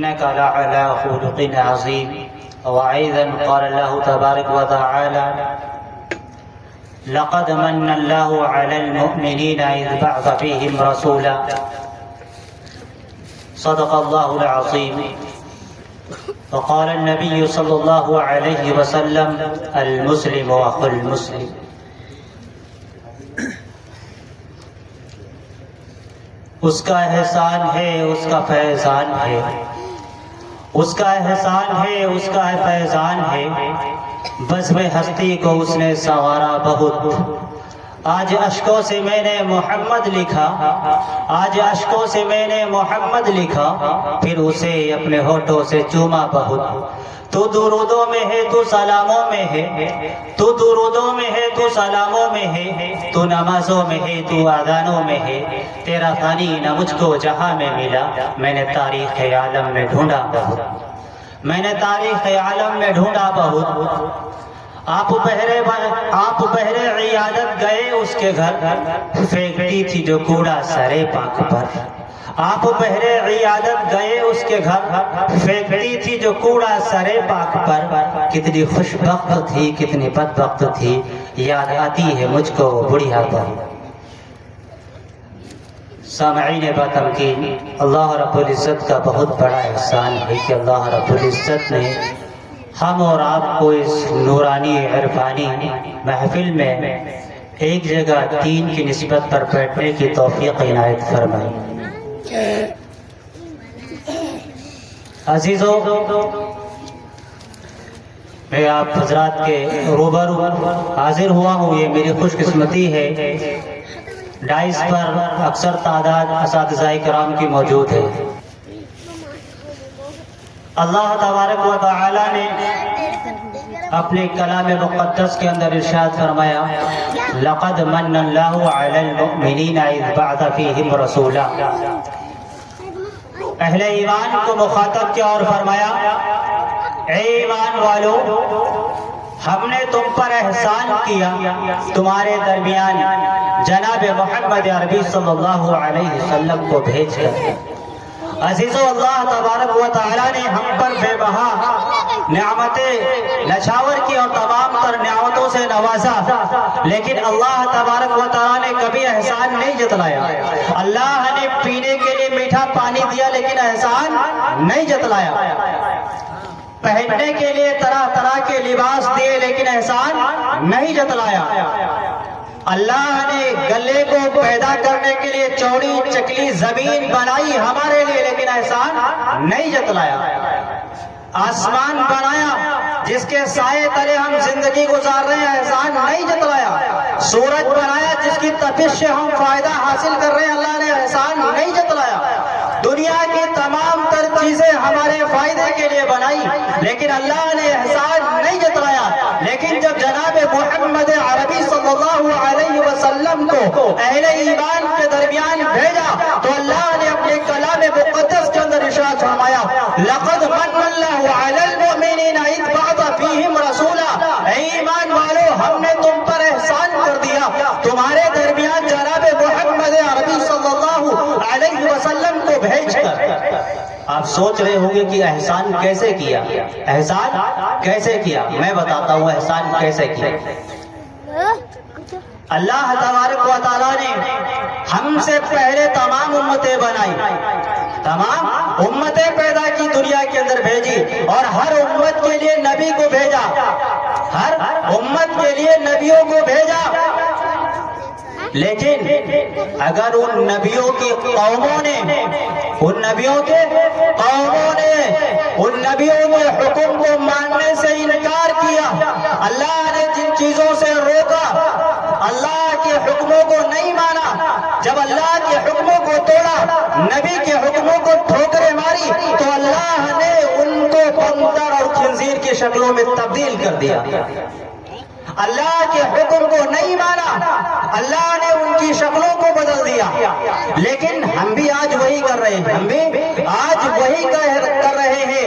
إنك لعلى خلق عظيم. وأيضا قال الله تبارك وتعالى: لقد من الله على المؤمنين إذ بعث فيهم رسولا. صدق الله العظيم. وقال النبي صلى الله عليه وسلم: المسلم أخو المسلم. اس کا احسان ہے، اس کا فیضان ہے، اس کا احسان ہے، اس کا فیضان ہے، بزم ہستی کو اس نے سنوارا بہت. آج اشکوں سے میں نے محمد لکھا، آج اشکوں سے میں نے محمد لکھا، پھر اسے اپنے ہونٹوں سے چوما بہت. تو درودوں میں ہے، تو سلاموں میں ہے، تو درودوں میں ہے، تو سلاموں میں ہے، تو نمازوں میں ہے، تو اذانوں میں ہے. تیرا ثانی نہ مجھ کو جہاں میں ملا، میں نے تاریخ عالم میں ڈھونڈا بہت، میں نے تاریخ عالم میں ڈھونڈا بہت. آپ بہرے عیادت گئے اس کے گھر، پھینکتی تھی جو کوڑا سرے پاک پر. آپ بہرے عیادت گئے اس کے گھر، پھینکتی تھی جو کوڑا سرے پاک پر. کتنی خوش بخت تھی، کتنی بدبخت تھی، یاد آتی ہے مجھ کو بڑھیا پر. سامعین باتمکین، اللہ رب العزت کا بہت بڑا احسان ہے کہ اللہ رب العزت نے ہم اور آپ کو اس نورانی عرفانی محفل میں ایک جگہ دین کی نسبت پر بیٹھنے کی توفیق عنایت فرمائی. عزیزو، میں آپ حضرات کے روبرو حاضر ہوا ہوں، یہ میری خوش قسمتی ہے. ڈائس پر اکثر تعداد اساتذہ کرام کی موجود ہے. اللہ تبارک و تعالی نے اپنے کلام مقدس کے اندر ارشاد فرمایا: لقد من اللہ علی المؤمنین اذ بعث فیہم رسولا. اہل ایمان کو مخاطب کیا اور فرمایا: اے ایمان والو، ہم نے تم پر احسان کیا، تمہارے درمیان جناب محمد عربی صلی اللہ علیہ وسلم کو بھیج کر. عزیزو، اللہ تبارک و تعالی نے ہم پر بے بہا نعمتیں نچھاور کی اور تمام تر نعمتوں سے نوازا، لیکن اللہ تبارک و تعالی نے کبھی احسان نہیں جتلایا. اللہ نے پینے کے لیے میٹھا پانی دیا لیکن احسان نہیں جتلایا. پہننے کے لیے طرح طرح کے لباس دیے لیکن احسان نہیں جتلایا. اللہ نے گلے کو پیدا کرنے کے لیے چوڑی چکلی زمین بنائی ہمارے لیے لیکن احسان نہیں جتلایا. آسمان بنایا جس کے سائے تلے ہم زندگی گزار رہے ہیں، احسان نہیں جتلایا. سورج بنایا جس کی تپش سے ہم فائدہ حاصل کر رہے ہیں، اللہ نے احسان نہیں جتلایا. دنیا کی تمام تر چیزیں ہمارے فائدے کے لیے بنائی لیکن اللہ نے احسان نہیں جتلایا. لیکن جب جناب محمد عربی صلی اللہ علیہ وسلم کو اہل ایمان کے درمیان بھیجا تو اللہ نے اپنے کلام مقدس کے اندر ارشاد فرمایا: لقد من اللہ علی المؤمنین اذ بعث فیہم رسولا. اے ایمان والو، ہم نے تم پر احسان کر دیا، تمہارے درمیان جناب محمد عربی صلی اللہ علیہ وسلم کو بھیج کر. آپ سوچ رہے ہوں گے کہ احسان کیسے کیا، احسان کیسے کیا. میں بتاتا ہوں احسان کیسے کیا. اللہ تبارک و تعالیٰ نے ہم سے پہلے تمام امتیں بنائی، تمام امتیں پیدا کی، دنیا کے اندر بھیجی اور ہر امت کے لیے نبی کو بھیجا، ہر امت کے لیے نبیوں کو بھیجا. لیکن اگر ان نبیوں کے قوموں نے ان نبیوں کے حکم کو ماننے سے انکار کیا، اللہ نے جن چیزوں سے روکا، اللہ کے حکموں کو نہیں مانا، جب اللہ کے حکموں کو توڑا، نبی کے حکموں کو ٹھوکریں ماری تو اللہ نے ان کو بندر اور خنزیر کی شکلوں میں تبدیل کر دیا. اللہ کے حکم کو نہیں مانا، اللہ نے ان کی شکلوں کو بدل دیا. لیکن ہم بھی آج وہی کر رہے ہیں، ہم بھی آج وہی کر رہے ہیں.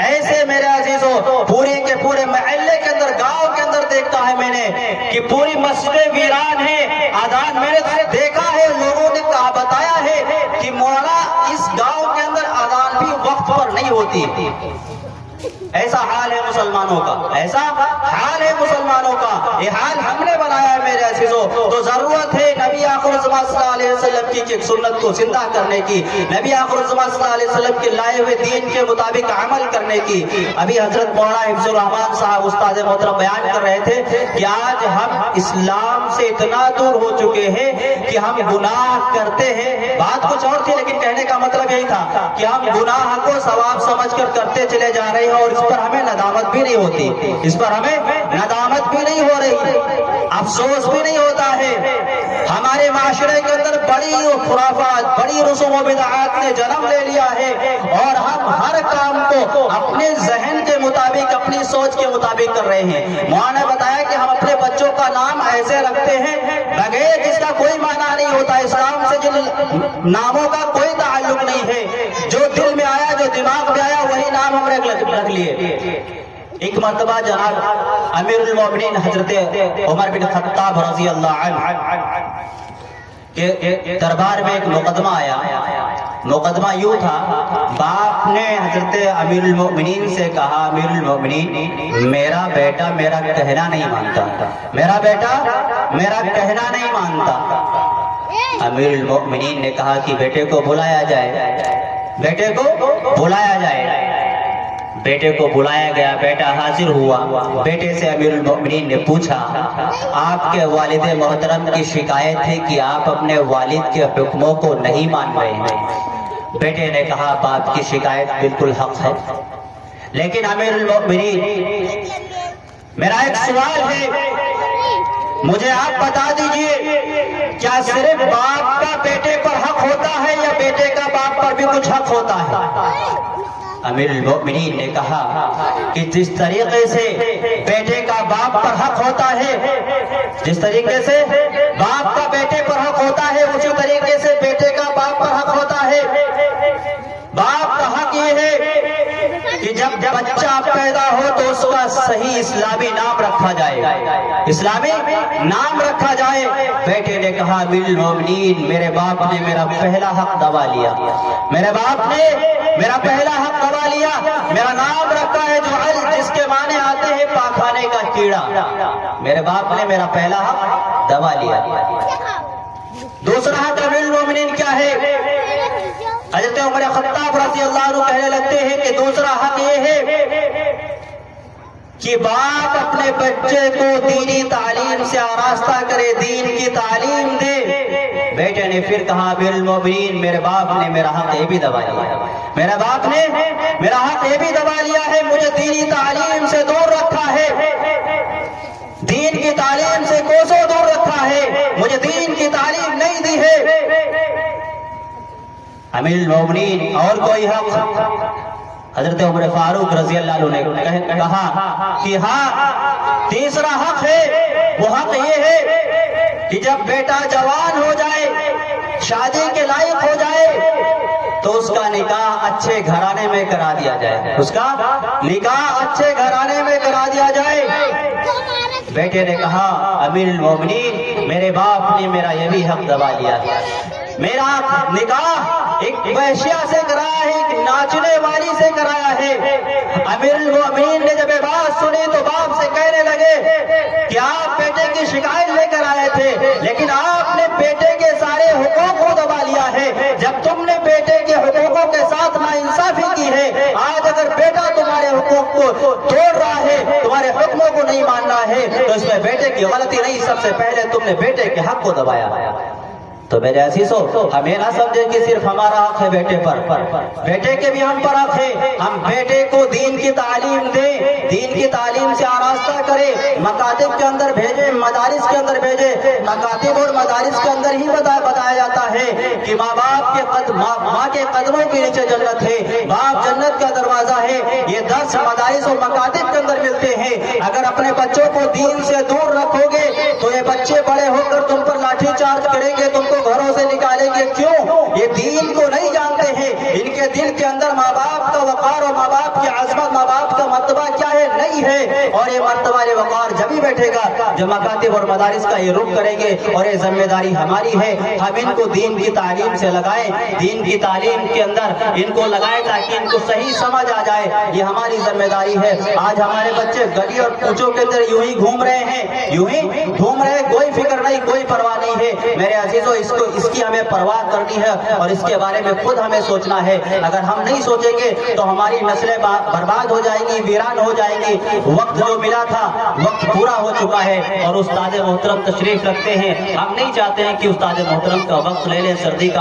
ایسے میرے عزیزوں پورے کے پورے محلے کے اندر، گاؤں کے اندر دیکھتا ہے میں نے کہ پوری مسجدیں ویران ہیں. آذان میں نے دیکھا ہے، لوگوں نے کہا بتایا ہے کہ مولانا اس گاؤں کے اندر آذان بھی وقت پر نہیں ہوتی. ایسا حال ہے مسلمانوں کا، ایسا حال ہے مسلمانوں کا. یہ حال ہم نے بنایا ہے میرے عزیزوں. تو ضرورت ہے نبی آخر الزمان صلی اللہ علیہ وسلم کی ایک سنت کو زندہ کرنے کی، نبی آخر الزمان صلی اللہ علیہ وسلم کے لائے ہوئے دین کے مطابق عمل کرنے کی. ابھی حضرت مولانا حفظ الرحمان صاحب استاد محترم بیان کر رہے تھے کہ آج ہم اسلام سے اتنا دور ہو چکے ہیں کہ ہم گناہ کرتے ہیں. بات کچھ اور تھی لیکن کہنے کا مطلب یہی تھا کہ ہم گناہ کو ثواب سمجھ کر کرتے چلے جا رہے ہیں اور اس پر ہمیں ندامت بھی نہیں ہوتی، اس پر ہمیں ندامت بھی نہیں ہو رہی، افسوس بھی نہیں ہوتا ہے. ہمارے معاشرے کے اندر بڑی خرافات، بڑی رسوم و بدعات نے جنم لے لیا ہے اور ہم ہر کام کو اپنے ذہن کے مطابق، اپنی سوچ کے مطابق کر رہے ہیں. مولانا نے بتایا کہ ہم اپنے بچوں کا نام ایسے رکھتے ہیں بغیر جس کا کوئی معنی نہیں ہوتا. اسلام سے جن ناموں کا کوئی تعلق نہیں ہے، جو دل میں آیا، جو دماغ میں آیا وہی نام ہم رکھ لیے. ایک مرتبہ جناب امیر المومنین حضرت عمر بن خطاب رضی اللہ عنہ کے دربار میں ایک مقدمہ آیا. مقدمہ یوں تھا، باپ نے حضرت امیر المومنین سے کہا امیر المومنین میرا بیٹا میرا کہنا نہیں مانتا، میرا بیٹا میرا کہنا نہیں مانتا. امیر المومنین نے کہا کہ بیٹے کو بلایا جائے، بیٹے کو بلایا جائے. بیٹے کو بلایا گیا، بیٹا حاضر ہوا. بیٹے سے امیر المومنین نے پوچھا آپ کے والد محترم کی شکایت ہے کہ آپ اپنے والد کے حکموں کو نہیں مان رہے ہیں. بیٹے نے کہا باپ کی شکایت بالکل حق ہے، لیکن امیر المومنین میرا ایک سوال ہے، مجھے آپ بتا دیجئے کیا صرف باپ کا بیٹے پر حق ہوتا ہے یا بیٹے کا باپ پر بھی کچھ حق ہوتا ہے؟ امیر المومنین نے کہا کہ جس طریقے سے بیٹے کا باپ پر حق ہوتا ہے، جس طریقے سے باپ کا بیٹے پر حق ہوتا ہے، اسی طریقے سے بیٹے کا باپ پر حق ہوتا ہے. باپ کا حق یہ ہے کہ جب بچہ پیدا ہو تو اس کا صحیح اسلامی نام رکھا جائے، اسلامی نام رکھا جائے. بیٹے نے کہا امیر المومنین میرے باپ نے میرا پہلا حق دبا لیا، میرے باپ نے میرا پہلا حق دبا لیا. میرا نام رکھا ہے جو جس کے معنی آتے ہیں پاخانے کا کیڑا. میرے باپ نے میرا پہلا حق دبا لیا. دوسرا حق امیر المومنین کیا ہے؟ حضرت عمر خطاب رضی اللہ عنہ کہنے لگتے ہیں کہ دوسرا حق یہ ہے کہ باپ اپنے بچے کو دینی تعلیم سے آراستہ کرے، دین کی تعلیم دے. بیٹے نے پھر کہا امیر المومنین میرے باپ نے میرا حق یہ بھی دبا لیا، میرے باپ نے میرا حق یہ بھی دبا لیا ہے، مجھے دینی تعلیم سے دور رکھا ہے، دین کی تعلیم سے کوسوں دور رکھا ہے، مجھے دین کی تعلیم نہیں دی ہے. امیر المومنین اور کوئی حق؟ حضرت عمر فاروق رضی اللہ عنہ نے کہا کہ ہاں تیسرا حق ہے، وہ حق یہ ہے کہ جب بیٹا جوان ہو جائے، شادی کے لائق ہو جائے تو اس کا نکاح اچھے گھرانے میں کرا دیا جائے، اس کا نکاح اچھے گھرانے میں کرا دیا جائے. بیٹے نے کہا امیر المومنین میرے باپ نے میرا یہ بھی حق دبا لیا، میرا نکاح ایک ویشیا سے کرایا ہے، ایک ناچنے والی سے کرایا ہے. امیر المومنین نے جب یہ بات سنی تو باپ سے کہنے لگے کہ آپ بیٹے کی شکایت لے کر آئے تھے لیکن آپ نے بیٹے کے سارے حقوق کو دبا لیا ہے. جب تم نے بیٹے کے حقوقوں کے ساتھ ناانصافی کی ہے، آج اگر بیٹا تمہارے حقوق کو توڑ رہا ہے، تمہارے حکموں کو نہیں ماننا ہے تو اس میں بیٹے کی غلطی نہیں، سب سے پہلے تم نے بیٹے کے حق کو دبایا. تو میرے عزیزو ہمیں نہ سمجھے کہ صرف ہمارا حق ہے بیٹے پر، بیٹے کے بھی ہم پر حق ہے. ہم بیٹے کو دین کی تعلیم دیں، دین کی تعلیم سے آراستہ کریں، مکاتب کے اندر بھیجیں، مدارس کے اندر بھیجیں. مکاتب اور مدارس کے اندر ہی بتایا جاتا ہے کہ ماں باپ کے ماں کے قدموں کے نیچے جنت ہے، باپ جنت کا دروازہ ہے. یہ 10 مدارس اور مکاتب کے اندر ملتے ہیں. اگر اپنے بچوں کو دین سے دور رکھو گے تو یہ بچے بڑے ہو کر تم پر لاٹھی چارج کریں گے، تم کو گھروں سے نکالیں گے. کیوں؟ یہ دین کو نہیں جانتے ہیں، ان کے دل کے اندر ماں باپ کا وقار اور ماں باپ کی عظمت، اور یہ مرتبہ وقار جبھی بیٹھے گا جو مکاتب اور مدارس کا یہ رخ کریں گے، اور یہ ذمہ داری ہماری ہے ہم ان کو دین کی تعلیم سے لگائیں، دین کی تعلیم کے اندر ان کو لگائیں تاکہ ان کو صحیح سمجھ آ جائے، یہ ہماری ذمہ داری ہے۔ آج ہمارے بچے گلی اور کوچوں کے اندر یوں ہی گھوم رہے ہیں، یوں ہی گھوم رہے ہیں، کوئی فکر نہیں، کوئی پرواہ نہیں ہے۔ میرے عزیزوں، اس کی ہمیں پرواہ کرنی ہے اور اس کے بارے میں خود ہمیں سوچنا ہے۔ اگر ہم نہیں سوچیں گے تو ہماری نسلیں برباد ہو جائیں گی، ویران ہو جائیں گی۔ وقت جو ملا تھا وقت پورا ہو چکا ہے، اور استاد محترم تشریف رکھتے ہیں، ہم نہیں چاہتے ہیں کہ استاد محترم کا وقت لے لیں، سردی کا